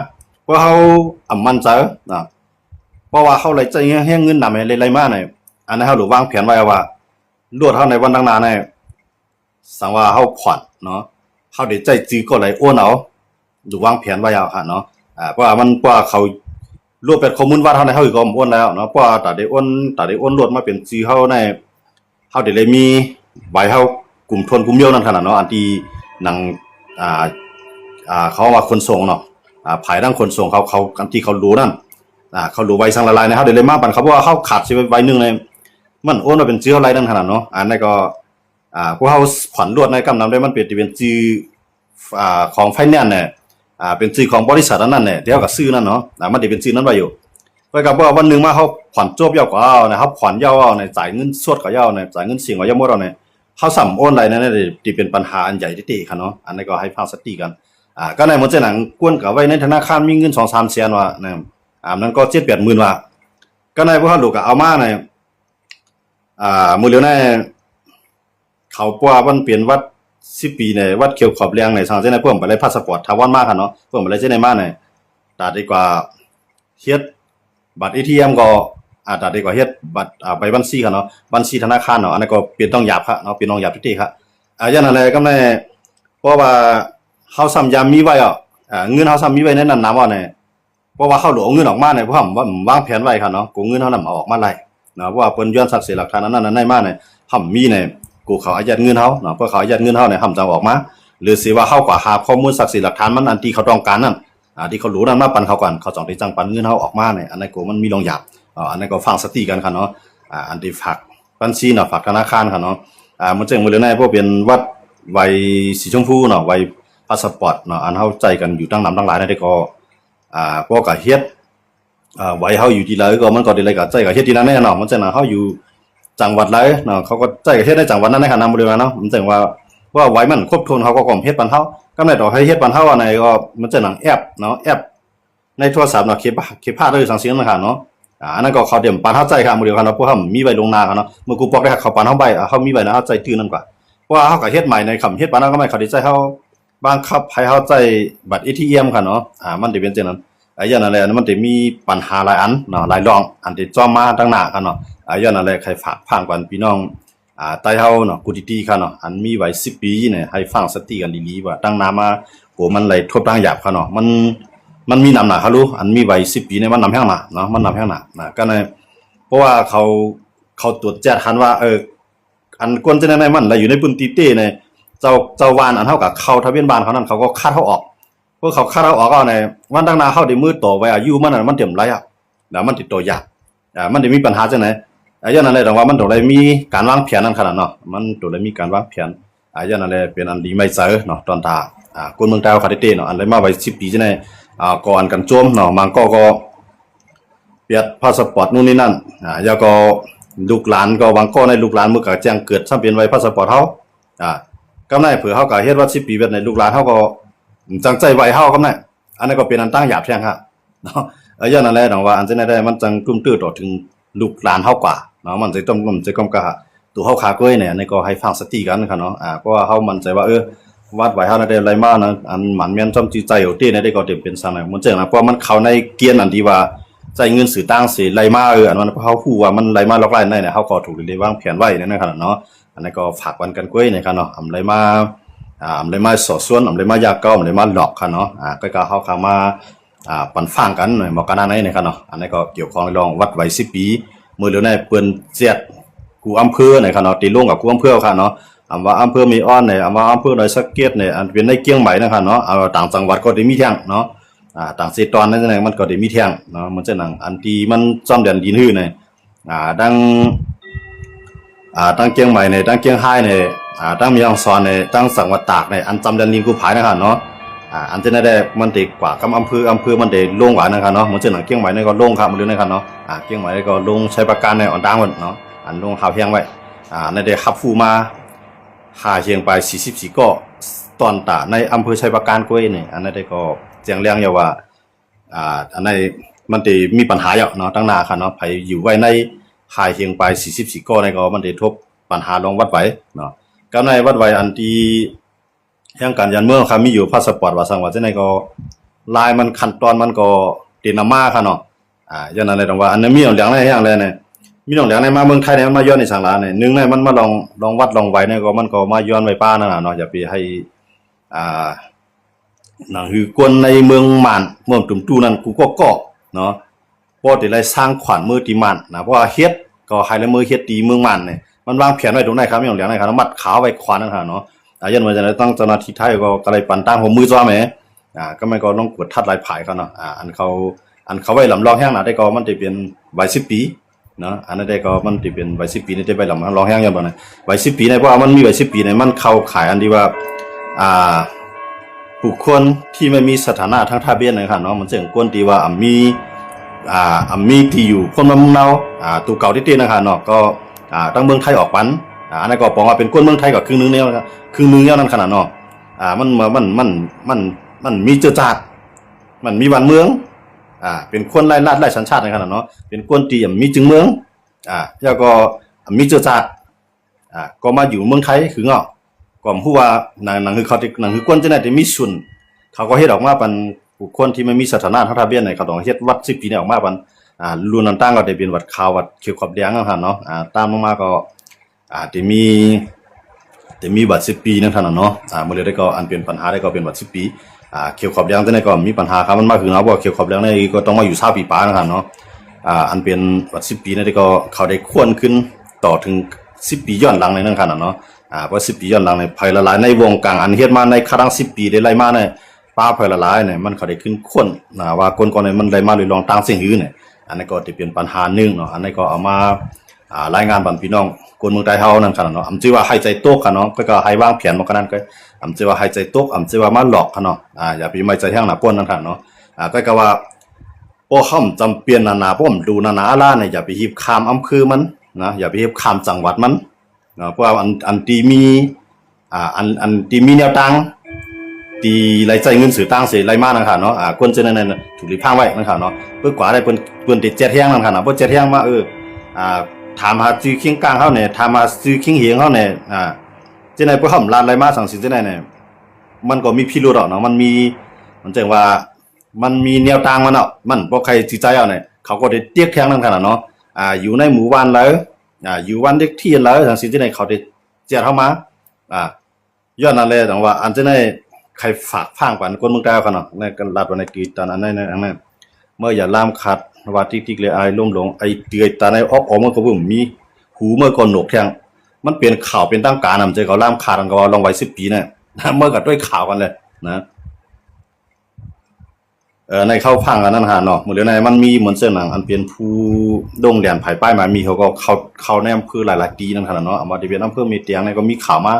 เพราะเขามั่นใจเพราะว่าเขาไรใจแห้งเงินนำอะไรมาเนี่ยอันนั้นเขาหรือวางแผนไว้ว่าลวดเขาในวันดังหน้าเนี่ยสั่งว่าเขาผ่อนเนาะเขาเดี๋ยวใจจื้อก็ไรอ้วนเอาหรือวางแผนไว้เอาค่ะเนาะเพราะว่ามันเพราะเขารวบเป็นข้อมูลว่าเท่าไหร่เขาอีกก็อ้วนแล้วเนาะเพราะแต่ได้อ้วนรวดมาเป็นจื้อเขาในเขาเดี๋ยวเลยมีใบเขากลุ่มทนกลุ่มเดียวนั่นขนาดเนาะอันที่หนังเขาว่าคนส่งเนาะภายดังคนส่งเขาอันที่เขารู้นั่นเขารู้ไว้สังละลายนะครับเดี๋ยวเลยมาบันเขาเพราะว่าเขาขาดสิไว้นึงเลยมันโอนมาเป็นจื้ออะไรนั่นขนาดเนาะอันนั้นก็พวกเขาผ่อนรวดในกำนำได้มันเป็นจื้อของไฟแนนซ์เนี่ยเป็นจื้อของบริษัทนั้นเนี่ยเดี๋ยวกับซื้อนั่นเนาะมันจะเป็นจื้อนั้นไว้อยู่ไปกับว่าวันนึงมาเขาผ่อนจบยาวกว่าเอานะครับผ่อนยาวเอาในจ่ายเงินสดกว่ายาวในจ่ายเงินเสียงกว่ายาวหมดเอาเนี่ยเขาสัมโอนอะไรนั่นที่เป็นปัญหาอันใหญ่ที่ครับเนาะอันนี้ก็ให้ฟังสติกันก็ในหมดเจ้าหนังกวนกับไว้ในธนาคารมีเงิน 2-3 แสนว่านะนั้นก็ 7-8 หมื่นว่าก็ในพวกเขาลูกก็เอามาในมื้อเหลียวในเขาป่ว่ามันเปลี่ยนวัด10 ปีในวัดเขียวขอบเรียงในทางเจ้าในพวกไปเลยพาสปอร์ตทาวอนมาค่ะเนาะพวกไปเลยเจ้าในมาในตัดดีกว่าเฮ็ดบัตร ATM ก็ตัดดีกว่าเฮ็ดบัตรไปบัญชีค่ะเนาะบัญชีธนาคารเนาะอันนั้นก็เปลี่ยนต้องหยาบค่ะเนาะเปลี่ยนต้องหยาบทุกทีค่ะอย่างนั้นแหละก็ในเพราะว่าเฮาซ้ำยามมีไว้เงินเฮาซ้ำมีไว้ในนั้นนำว่าเนี่ยเพราะว่าเขาหลวงเงินออกมาเนี่ยเพราะว่าวางแผนไว้ค่ะเนาะกูเงินเฮานำเอาออกมาไล่เนาะเพราะว่าเพิ่นย้อนทรัพย์สินหลักฐานนั้นในมาเนี่ยเฮามีเนี่ยกูเขาอายัดเงินเฮาเนาะเพราะเขาอายัดเงินเฮาเนี่ยเฮาจะออกมาหรือสิว่าเฮากว่าหาข้อมูลทรัพย์สินหลักฐานมันอันที่เขาต้องการนั่นที่เขารู้นั่นมาปันเขาก่อนเขาจ้องที่จังปันเงินเฮาออกมาเนี่ยอันนั้นกูมันมีลงหยาบอันนั้นก็ฟังสติกันค่ะเนาะอันที่ฝากบัญชีเนาะฝากธนาคารค่ะเนาะมันจังมื้อเลยในพวกเป็นวัดไว้สีชมพูเนาะไว้พาสปอร์ตเนาะอันเฮาใจกันอยู่ตั้งนำตั้งหลายได้ก็พวกก็เฮ็ดไว้เฮาอยู่ที่ไหนก็มันก็ได้ก็ใจก็เฮ็ดที่นั้นแน่เนาะมันจังเฮาอยู่จังหวัดไหนเนาะเขาก็ใจก็เฮ็ดในจังหวัดนั้นในค่ะนำบ่ได้ว่าเนาะมันจังว่าไว้มันครบถ้วนเขาก็เฮ็ดปันเฮากำไดดอกให้เฮ็ดปันเฮาอันไหนก็มันจะหนังแอปเนาะแอปในโทรศัพท์เนาะเคพาได้สังเสียงนั่นค่ะเนาะอันนั้นก็เขาเตรียมปันเฮาใจค่ะมื้อเดียวกันเนาะพวกเฮามีไว้ลงนาค่ะเนาะเมื่อกูปอกได้เขาปันเฮาใบเฮามีไว้นะเฮาใจตื้อนั่นกว่าเพราะว่าเฮาก็เฮ็ดใหม่ในคำเฮ็ดปันเฮาก็ไม่เขาได้ใจเฮาบังคับให้เฮาใจบัตร ATM ค่ะเนาะมันสิเป็นจังนั้นอย่างนั้นแหละมันสิมีปัญหาหลายอันเนาะหลายรองอันที่จ้อมมาตั้งหน้าค่ะเนาะอย่างนั้นแหละใครฝากฟังกันพี่น้องใต้เฮาเนาะกูดีๆค่ะเนาะอันมีไว้10 ปีเนี่ยให้ฟังสติกันดีๆว่าตั้งหน้ามาโหมันไหลทบทางหยาบค่ะเนาะมันมีน้ำหนักเขารู้อันมีไว้10 ปีเนี่ยมันนำแห้งหนักเนาะมันนำแห้งหนักก็ในเพราะว่าเขาตรวจแจ้งทันว่าอันกวนจะได้มันอยู่ในปืนตีเต้เนี่ยเจ้าวานอันเท่ากับเข้าทะเบียนบ้านเขานั่นเขาก็คัดเขาออกพวกเขาคัดเขาออกเอาในวันตั้งนาเข้าได้มือต่อไว้อายุมันมันเต็มไรแล้วมันติดตัวยากมันจะมีปัญหาจังไหนอย่างนั้นเลยแต่ว่ามันตัวใดมีการวางแผนนั่นขนาดเนาะมันตัวใดมีการวางแผนอย่างนั้นเลยเป็นอันดีไม่เจอเนาะตอนตาคนเมืองไทยเขาได้เต้เนาะอันไรมาไว้10 ปีจังไหนก่อนกันโจมเนาะบางก็เปลี่ยนพาสปอร์ตนู่นนี่นั่นแล้วก็ลูกหลานก็บางก็ในลูกหลานเมื่อก็แจ้งเกิดซ้ำเป็นไว้พาสปอร์ตเฮากำไรเผื่อเฮาก็เฮ็ดว่า10 ปีแบบในลูกหลานเฮาก็จังใจไว้เฮากำไรอันนั้นก็เป็นอันตั้งหยาบแท้งครับเนาะอย่างนั้นแหละเนาะว่าอันจังได้มันจังกลุ่มตื้อต่อถึงลูกหลานเฮากว่าเนาะมันจะต้องกะตัวเฮาขาก้อยเนี่ยอันนี้ก็ให้ฟังสติกันค่ะเนาะเพราะว่าเฮามั่นใจว่าวัดไว้เฮาได้อะไรมานะอันหมันแม่นจำจิใจเอาตี้ได้ก็เต็มเป็นซั่นน่ะมันจังนะเพราะมันเข้าในเกณฑ์อันที่ว่าใจเงินสื่อต่างสิไหลมาอันมันเฮาฮู้ว่ามันไหลมาล็อกไลน์ได้เนี่ยเฮาก็ถูกได้วางแผนไว้นั่นนะครับเนาะ อันนั้นก็ฝากวันกันกล้วยนะครับเนาะอำไรมาอำไรมาสอส่วนอำไรมายาเก้าอำไรมาหลอกค่ะเนาะก็เฮาเข้ามาปันฟังกันหน่อยหมอกันไหนนะครับเนาะอันนี้ก็เกี่ยวข้องรองวัดไว้10 ปีมื้อเร็วนี้เปิ้นเจ็ดกูอำเภอนะครับเนาะตีลงกับกูอำเภอค่ะเนาะว่าอำเภอมีอ้อนเนี่ยว่าอำเภอดอยสะเก็ดเนี่ยอันเป็นในเกียงใหม่นะครับเนาะต่างจังหวัดก็ได้มีแท่งเนาะต่างเซตอนนั่นเองมันก็ได้มีแท่งเนาะมันจะหนังอันที่มันซ่อมเดือนดินหื้อเนี่ยดังตั้งเกียงใหม่เนี่ยตั้งเกียงไฮ้เนี่ยตั้งมีองซอนเนี่ยตั้งสังวัดตากเนี่ยอันจำเดือนดินกูผายนะครับเนาะอันที่นั่นได้มันติดกว่ากับอำเภอมันได้ลงหวานนะครับเนาะมันจะหนังเกียงใหม่เนี่ยก็ลงครับมันเรื่องนะครับเนาะเกียงใหม่เนี่ยก็ลงใช้ประกันเนี่ยอ่อนดังหมดเนาะอันลงข่าวเพียงไว้ในได้ขับฟูมาหาเชียงไป44ก็ตอนตาในอำเภอชัยประการกล้วยเนี่ยอันนั้นได้ก็แจ้งเรื่องอยู่ว่าอันในมันได้มีปัญหาอยู่เนาะตั้งนาค่ะเนาะไปอยู่ไว้ในหาเชียงไป44ก็ในก็มันได้ทบปัญหาลองวัดไว้เนาะก็ในวัดไว้อันที่แห่งการยันเมืองครับมีอยู่พาสปอร์ตว่าสังว่าจังได๋ก็ลายมันขั้นตอนมันก็เต็นมาค่ะเนาะอย่างนั้นเลยต้องว่าอันนั้นมีอย่างไรอย่างไรเนี่ยมีน้องแหลงในมาเมืองไทยเนี่ยมันมาย้อนในสังหลาเนี่ยนึงเนี่ยมันมาลองวัดลองไว้เนี่ยก็มันก็มาย้อนไว้ป้านั่นน่ะเนาะอย่าไปให้หนังคือกวนในเมืองม่านเมืองตุ่มตู้นั่นกูก็เนาะเพราะที่ไรสร้างขวัญมือตีม่านนะเพราะว่าเฮ็ดก็ให้ละมือเฮ็ดตีเมืองม่านเนี่ยมันวางแผนไว้ตรงไหนครับมีน้องแหลงนะครับมัดขาวไว้ขวานนั่นน่ะเนาะยันว่าจะได้ต้องเจ้าหน้าที่ไทยก็เลยปั่นตั้งหัวมือจ้าแหมก็มันก็ต้องกดทัดลายผายเขาเนาะอันเขาไว้ลำลองแห้งน่ะได้ก็มันจะเป็นไว้10 ปีเนาะอันนั้นได้ก็มันสิเป็นไว้10 ปีนี่ได้ไปลำลองแห้งอย่างบ่นะไว้10 ปีในเพราะว่ามันมีไว้10 ปีในมันเข้าขายอันที่ว่าบุคคลที่ไม่มีสถานะทางทะเบียนนะครับเนาะมันเสื่อมกวนที่ว่ามีที่อยู่คนมาเมืองเราตูเก่าที่นะครับเนาะก็ตั้งเมืองไทยออกปันอันนั้นก็บอกว่าเป็นคนเมืองไทยก็ครึ่งนึงแล้วครึ่งนึงแล้วนั่นขนาดเนาะมันมีเจือจาดมันมีวันเมืองเป็นคนไล่สัญชาติในขนาดเนาะเป็นคนที่มีจึงเมืองแล้วก็มีเจือจาดก็มาอยู่เมืองไทยคือเนาะก็ฮู้ว่าหนังคือเขาหนังคือคนจังได๋ที่มีส่วนเขาก็เฮ็ดออกมาเป็นบุคคลที่ไม่มีสถานะทางทะเบียนเนี่ยเขาต้องเฮ็ดวัด10 ปีนี่ออกมาเป็นรุ่นต่างๆก็ได้เป็นวัดขาววัดเขียวขอบแดงนะครับเนาะตามลงมาก็ที่มีบัตร10 ปีนั่นเท่านั้นเนาะมื้อเดียวได้ก็อันเป็นปัญหาได้ก็เป็นบัตร10 ปีเขียวขอบแดงจังได๋ก็มีปัญหาครับมันมาคือเนาะเพราะเขียวขอบแดงนี่ก็ต้องมาอยู่20 ปีปานะครับเนาะอันเป็นบัตร10 ปีนี่ได้ก็เขาได้ควรขึ้นต่อถึง10 ปีย้อนหลังในนั่นขนาดเนาะเพราะ10 ปีย้อนหลังในภัยละลายในวงกลางอันเฮ็ดมาในครั้ง10 ปีได้ไล่มาเนี่ยป้าภัยละลายเนี่ยมันเขาได้ขึ้นควรว่าก่อนๆเนี่ยมันได้มาลองต่างสิ่งอื่นเนี่ยอันนี้ก็สิเป็นปัญหานึงเนาะอันนี้ก็เอามารายงานบันพี่น้องคนเมืองไทยเฮานั่นคั่นเนาะจื้อว่าให้ใจตกคั่นเนาะก็ให้วางแผนมาคั่นนั้นก็จื้อว่าให้ใจตกจื้อว่ามาหลอกคั่นเนาะอย่าไปไม่ใจแห้งหน้าป่นนั่นคั่นเนาะก็ว่าบ่ค้ำจำเป็นนาๆบ่ดูนาๆล่าเนี่ยอย่าไปฮีบข้ามอำเภอมันนะอย่าไปฮีบข้ามจังหวัดมันเพราะว่าอันที่มีอันที่มีแนวตั้งที่รายจ่ายเงินสื่อต่างสิรายมานั่นคั่นเนาะคนจังนั้นน่ะถูกรีพางไว้นั่นคั่นเนาะเพื่อกว่าได้เพิ่นติดเจ็ดแห้งนั่นคั่นน่ะบ่เจ็ดแห้งมาถามหาซื้อคิงกลางเขาเนี่ยถามหาซื้อคิงเหียงเขาเนี่ยเจ้าไหนพวกเขาลานไรมาสั่งสิเจ้าไหนเนี่ยมันก็มีพิรุธเนาะมันจังว่ามันมีแนวทางมันเนาะมันบ่ใครจิตใจเอาเนี่ยเขาก็ได้เตี้ยแข็งนั่นขนาดเนาะอยู่ในหมู่บ้านแล้วอยู่วันเด็กที่แล้วสั่งสิเจ้าไหนเขาได้เจียดเข้ามาย้อนนั่นเลยแต่ว่าอันเจ้าไหนใครฝากฟังกันคนเมืองใต้เขาเนาะในกันลาดวันในกีตอนอันนั้นเมื่ออย่าลามขัดว่าติ๊กๆเลยไอ้ล่มลงไอ้เตือยตาในออกมันก็บ่มีหูเมื่อก่อนหนกแข้งมันเปลี่ยนข่าวเป็นตั้งการนำใจเขาล่ามขาดกันก็ลองไว้10 ปีเนี่ยเมื่อกับด้วยข่าวกันเลยนะในเข้าพังกันนั่นฮะเนาะมื้อเดี๋ยวนี้มันมีเหมือนเส้นหนังอันเป็นผู้ดงแดนภายป้ายมามีเขาก็เข้าในอำเภอหลายๆปีนั่นคั่นเนาะว่าที่เป็นอำเภอเมเตียงเนี่ยก็มีข่าวมา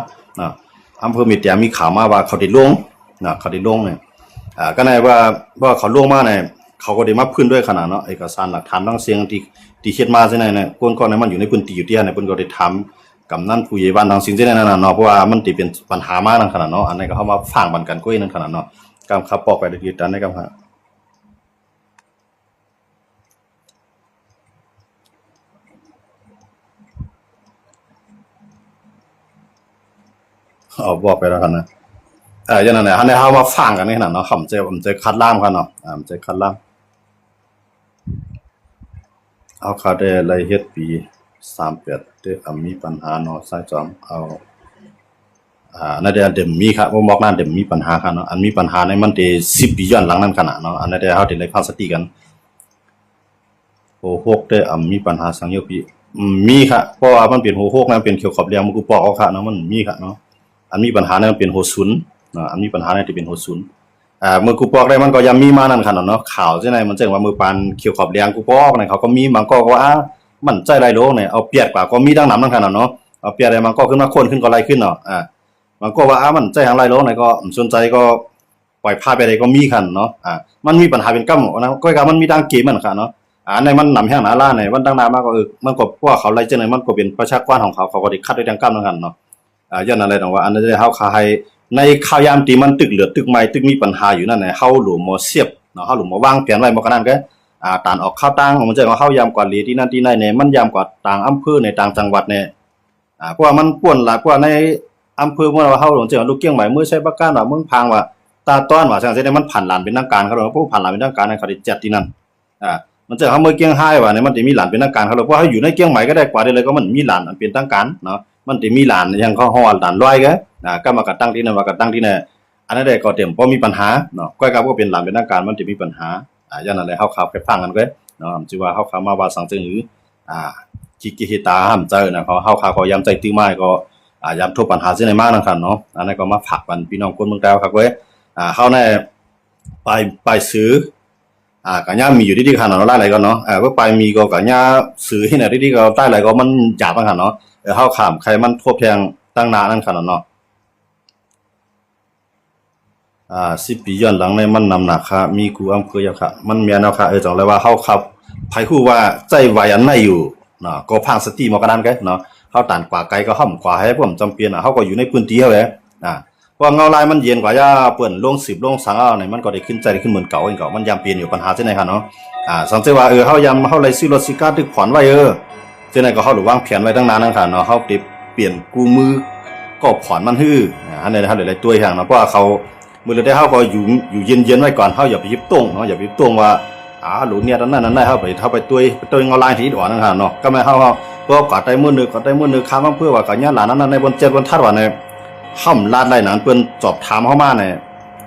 อำเภอเมเตียงมีข่าวมาว่าเขาได้ลงเขาได้ลงเนี่ยก็ในว่าเขาลงมาเนี่ยเขาก็ได้มาพื้นด้วยขนาดเนาะเอกสารหลักฐานทั้งเสียงที่เฮ็ดมาจังได๋เนี่ยคนก่อนนั้นมันอยู่ในพื้นที่อยู่ที่นั่นเพิ่นก็ได้ถามกำนันผู้ใหญ่บ้านทั้งสิ่งจังได๋นั่นน่ะเนาะเพราะว่ามันสิเป็นปัญหามากนั่นขนาดเนาะอันนี้ก็เฮามาฟังบันกันก้อยนั่นขนาดเนาะกำขับปอกไปได้ตันได้กำฮะบอกไปแล้วกันนะอย่างนั้นแหละอันนี้เฮามาฟังกันขนาดเนาะผมจะคัดล่ามกันเนาะผมจะคัดล่ามเอาเขาได้ไรเฮ็ดปี 38เด้อมีปัญหาเนาะใส่จอมเอานั่นเดี๋ยวมีครับผมบอกนั่นเดี๋ยวมีปัญหาครับเนาะอันมีปัญหาในมันเด10 ปีย้อนหลังนั้นขนาดเนาะอันนั้นเดี๋ยวเฮาได้เลยพาสติกันโหกเด้อมีปัญหาสังโยปีมีครับเพราะว่ามันเป็นโหกนั้นเป็นเกี่ยวกับเรื่องมันกูปอกเอาครับเนาะมันมีครับเนาะอันมีปัญหานั้นมันเป็นโหศูนย์เนาะอันมีปัญหานั้นที่เป็นโหศูนย์เมื่อกูปอกได้มันก็ยังมีมานั่นขนาดเนาะข่าวจังได๋มันแจ้งว่ามือปานเกี่ยวกับเรื่องกูปอกเนี่ยเขาก็มีบางก็ว่ามันใจไรโลกเนี่ยเอาเปรียบกว่าก็มีดังนั้นนั่นขนาดเนาะเอาเปรียบได้มันก็ขึ้นมาคนขึ้นก็ไรขึ้นเนาะมันก็ว่ามันใจทางไรโลกไหนก็สนใจก็ปล่อยพาไปได้ก็มีคันเนาะมันมีปัญหาเป็นกำนะก็มันมีดังเกมมันค่ะเนาะในมันนำแห่งหนาล่าในวันดังนามากก็มันก็ว่าเขาไรจังได๋มันก็เป็นประชากรของเขาก็ได้คัดด้วยดังกำนั่นกันเนาะย้อนอะไรตรงว่าอันนั้นเฮาคาให้ในข่าวยามที่มันตึกเหลือตึกใหม่ตึกมีปัญหาอยู่นั่นน่ะเฮาหลุมบ่เสียบเนาะเฮาหลุมบ่วางแผนไว้บ่กันนั้นก็ตานออกข่าวต่างมันจะว่าเฮายามกว่าลีที่นั่นที่ไหนเนี่ยมันยามกว่าต่างอำเภอในต่างจังหวัดเนี่ยเพราะว่ามันป่วนหลายกว่าในอำเภอเมื่อว่าเฮาหลงเจอลูกเกี้ยงใหม่เมื่อใช้ปากกาว่าเมืองพางว่าตาต้อนว่าจังซี่มันผ่านหลานเป็นทางการเขาเนาะผู้ผ่านหลานเป็นทางการเขาได้จัดที่นั่นมันจะเฮาเมื่อเกี้ยงไห้ว่าเนี่ยมันสิมีหลานเป็นทางการเขาเพราะเฮาอยู่ในเกี้ยงใหม่ก็ได้กว่าได้เลยก็มันมีหลานอันเป็นทางการเนาะมันสิมีหลานอย่างเขาฮ้อหลานร้อยก็ก็มากระตั้งที่นั่นว่ากระตั้งที่นั่นอันนั้นได้ก็เต็มบ่มีปัญหาเนาะก้อยกับก็เป็นหลานเป็นทางการมันสิมีปัญหาอย่างนั้นแหละเฮาขับไปฟังกันก็เนาะจิว่าเฮาเข้ามาว่าสังจึงหรือจิกิหิตาห้ามเจอนะเฮาขาก็ยามใจตื้อไม้ก็ยามทุกปัญหาซิในมากนั่นคั่นเนาะอันนั้นก็มาฝากกันพี่น้องคนเมืองดาวครับเว้ยเฮาในไปซื้อก็ย่ามีอยู่ดีๆคั่นเนาะหลายๆก็เนาะว่าไปมีก็ย่าซื้อที่ไหนดีๆก็ใต้หลายก็มันหยาบคั่นเนาะเฮาข้ามใครมันทั่วแพงตั้งหน้านั่นคั่นเนาะ10 ปีย้อนหลังในมันนำหนักค่ะมีกูอำเภอค่ะมันแม่นเอาค่ะจังเลยว่าเฮาขับไผฮู้ว่าใจไว้อันไหนอยู่เนาะก็พังสติมากันนั้นไกเนาะเฮาตานกว่าไกลก็ห่ำกว่าให้ผมจำเป็นเฮาก็อยู่ในพื้นที่เฮาแหละเพราะเงาลายมันเย็นกว่ายาเปิ้นลง10ลงสังเอาเนี่ยมันก็ได้ขึ้นใจได้ขึ้นเหมือนเก่าเองเก่ามันยามเปลี่ยนอยู่ปัญหาจังได๋ค่ะเนาะสังเกตว่าเฮายามเฮาเลยซื้อรถสิกาตึกผ่อนไว้จังได๋ก็เฮาหรือวางแผนไว้ตั้งนานนั่นค่ะเนาะเฮาติเปลี่ยนกูมือก็ผ่อนมันฮื้ออันนี้เฮาหลายๆตัวอย่างเนาะเพราะว่าเขามื้อละได้เฮาก็อยู่เย็นๆไว้ก่อนเฮาอย่าไปยิบต้งเนาะอย่าไปยิบต้งว่าหลุเนี่ยนั้นเฮาไปตุ้ยเงาลายที่ดอกนั่นค่ะเนาะก็แม่เฮาก็กอดได้มื้อนึงค้างเพื่อว่าก็ญาหลานนั้นในบน7บนทัดว่าในห่ำลาดได้นั้นเพิ่นสอบถามเฮามาเนี่ย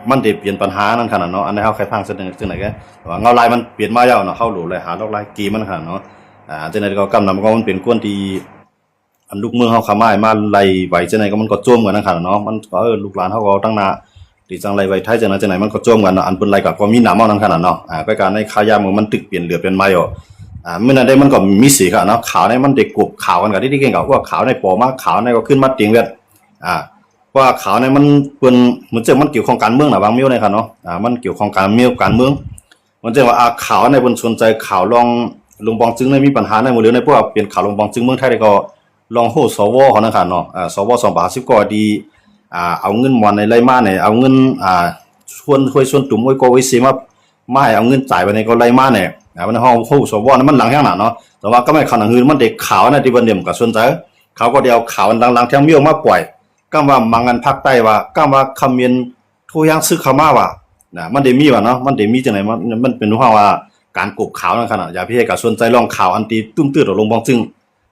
มันได้เปลี่ยนปัญหานั่นค่ะเนาะอันนี้เฮาใครฟังจังไหนก็ว่าเงาลายมันเปลี่ยนมาแล้วเนาะเฮาหลุเลยหาลอกลายกีมันค่ะเนาะจังได๋ก็กำนำก็มันเป็นกวนที่อันลูกเมืองเฮาเข้ามาไล่ไว้จังได๋ก็มันก็โจมกันนั่นค่ะเนาะมันก็ลูกหลานเฮาก็ตั้งหน้าที่จังไรไว้ไทยจังนั้นจังไหนมันก็โจมกันเนาะอันเปิ้นไรก็บ่มีหนามเอานั่นขนาดเนาะก็การในขายามมันตึกเปลี่ยนเหลือเป็นไม้มื้อนั้นได้มันก็มีสีค่ะเนาะขาวในมันได้กบขาวกันกับที่เก่งกับว่าขาวในปอมาขาวในก็ขึ้นมาติงเวทว่าขาวในมันเปิ้นเหมือนจะมันเกี่ยวข้องการเมืองน่ะบางมิ้วในค่ะเนาะมันเกี่ยวข้องการเมืองมันจะว่าขาวในเพิ่นสนใจข่าวลงบองจึงในมีปัญหาในหมู่เหลือในพวกเปลี่ยนข่าวลงบองจึงเมืองไทยได้ก็ลองโหสวเขานั่นค่ะเนาะสว250ก็ดีเอาเงินมอนในไร่มาเนี่ยเอาเงินชวนตุ่มไว้ก็ไว้สิมาให้เอาเงินจ่ายไปในก็ไร่มาเนี่ยมันห้องฮู้สวนั้นมันหลังแห่งหนาเนาะแต่ว่าก็ไม่ขนาดหื้อมันเด็กขาวนะที่บันเดียมกับสนใจเขาก็เดียวขาวหลังๆแทงเมี้ยวมาปล่อยก็ว่ามังกันภาคใต้ว่าก็ว่าคำเมียนทุยังซึกเข้ามาว่ามันได้มีว่าเนาะมันได้มีจังไหนมันเป็นว่าการกบขาวนั่นขนาดอย่าพี่ให้กับสนใจลองข่าวอันตีตุ้มตื้อลงบองจึง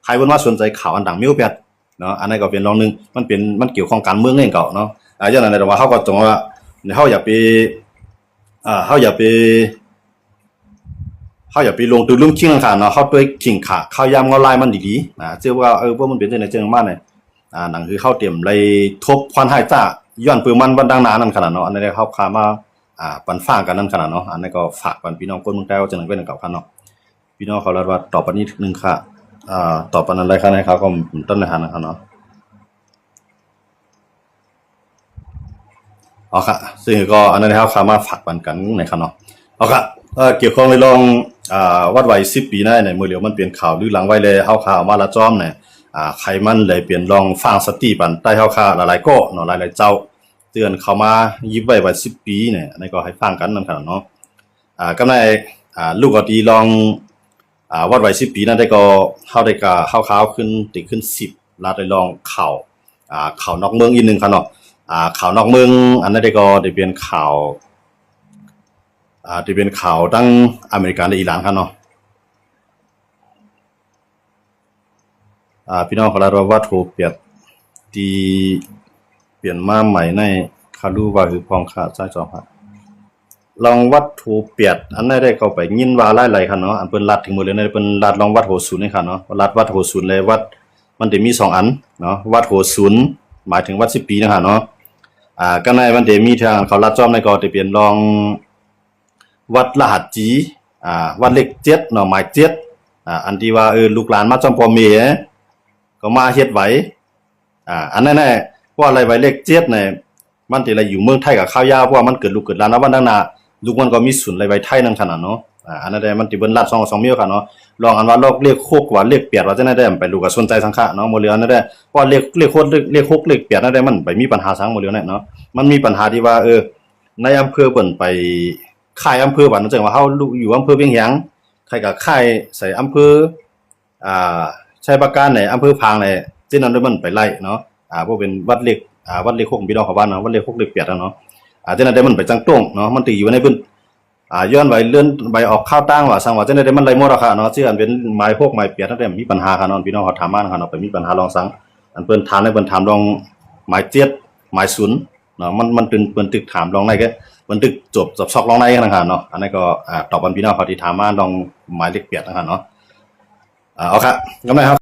ใครเพิ่นว่าสนใจข่าวอันดังเมี้ยวแปดเนาะอันนั้นก็เป็นรองนึงมันเกี่ยวข้องการเมืองเองเก่าเนาะอย่างนั้นแต่ว่าเฮาก็ตรงว่าเฮาอย่าไปลงตัวลุ่มชิงค่ะเนาะเฮาตัวขิงขาข้าวยามเงาลายมันดีๆเชื่อว่าพวกมันเป็นจังได๋จังมาเนี่ยหนังคือเข้าเตรียมเลยทบควันให้จ้าย้อนปืนมันวันดังนานั่นขนาดเนาะอันนี้เฮาคามาปันฟ้ากันนั่นขนาดเนาะอันนี้ก็ฝากกันพี่น้องคนเมืองใต้ว่าจังได๋เป็นเก่าคั่นเนาะพี่น้องเขาว่าตอบปันนี้นึงค่ะตอบปันอะไรครับนะครับก็ต้นในหานะครับเนาะค่ะซึ่งก็อันนั้นครับสามารถฝากปันกันในครับเนาะค่ะเกี่ยวข้องในลองวัดไว้10 ปีในมื้อเหลียวมันเปลี่ยนข่าวหรือหลังไว้เลยเฮาข่าวมาละจอมเนี่ยใครมันเลยเปลี่ยนลองฟังสติปันใต้เฮาข่าวหลายๆก็เนาะหลายๆเจ้าเตือนเข้ามายิบไว้10 ปีเนี่ยอันนี้ก็ให้ฟังกันนำครับเนาะก็ในลูกก็ดีลองวัดไว้10 ปีนั้นได้ก็เฮาได้ก็เฮาข่าวขึ้นติขึ้น10ลาได้ลองข่าวนอกเมืองอีกนึงครับเนาะข่าวนอกเมืองอันนั้นได้ก็ได้เป็นข่าวที่เป็นข่าวตั้งอเมริกาและอิหร่านครับเนาะ พี่น้องเขาเรียกว่าวัดโหเปียดที่เปลี่ยนมาใหม่ในคารูว่าคือพองขาใต้จอมครับลองวัดโหเปียดอันนั้นได้เข้าไปยินว่าหลายๆคันเนาะอันเพิ่นลัดถึงหมดเลยเพิ่นลัดลองวัดโหศูนย์นี่ค่ะเนาะลัดวัดโหศูนย์เลยวัดมันจะมี2อันเนาะวัดโหศูนย์หมายถึงวัด10 ปีนะคะเนาะก็ในมันจะมีทางเขาลัดจอมในก็จะเปลี่ยนลองวัดรหัสจีวัดเลข7เนาะหมาย7อันที่ว่าลูกหลานมาจอมพ่อแม่ก็มาเฮ็ดไว้อันนั้นแหละว่าอะไรไว้เลข7เนี่ยมันสิอะไรอยู่เมืองไทยกับข้าวยาวเพราะว่ามันเกิดลูกเกิดหลานแล้ววันข้างหน้าลูกมันก็มีศูนย์อะไรไว้ไทยนั่นขนาดเนาะอันนั้นได้มันสิเบิ่นลัด2มิ้วค่ะเนาะลองอันว่าเลข6ว่าเลข8ว่าจังได๋ได้ไปลูกก็สนใจสังฆะเนาะบ่เหลือนั่นได้เพราะเลข6เลข8นั่นได้มันไปมีปัญหาสังบ่เหลือเนาะมันมีปัญหาที่ว่าในอำเภอเพิ่นไปค่ายอำเภอว่านั่นจังว่าเฮาอยู่อำเภอเวียงหยางใครก็ค่ายใส่อำเภอชัยประการไหนอำเภอพางไหนที่นั้นมันไปไล่เนาะพวกเป็นวัดเลขวัดเลข6พี่น้องเขาบ้านเนาะวัดเลข6เลข8เนาะที่นั้นได้มันไปจังต้งเนาะมันติอยู่ในเพิ่นย้อนไว้เลื่อนใบออกข้าวตั้งว่าสังว่าจังได๋มันไหลหมดราคาเนาะชื่ออันเป็นหมาย6หมาย8นั่นแหละมีปัญหาค่ะเนาะพี่น้องเขาถามมาเนาะไปมีปัญหาลองสังอันเพิ่นถามให้เพิ่นถามลองหมาย7หมาย0เนาะมันตึงเพิ่นตึกถามลองไหนก็เพิ่นตึกจบซอกลองไหนนะครับเนาะอันนั้นก็ตอบอันพี่น้องเขาที่ถามมาลองหมายเลข8นะครับเนาะเอาครับงั้นนะครับ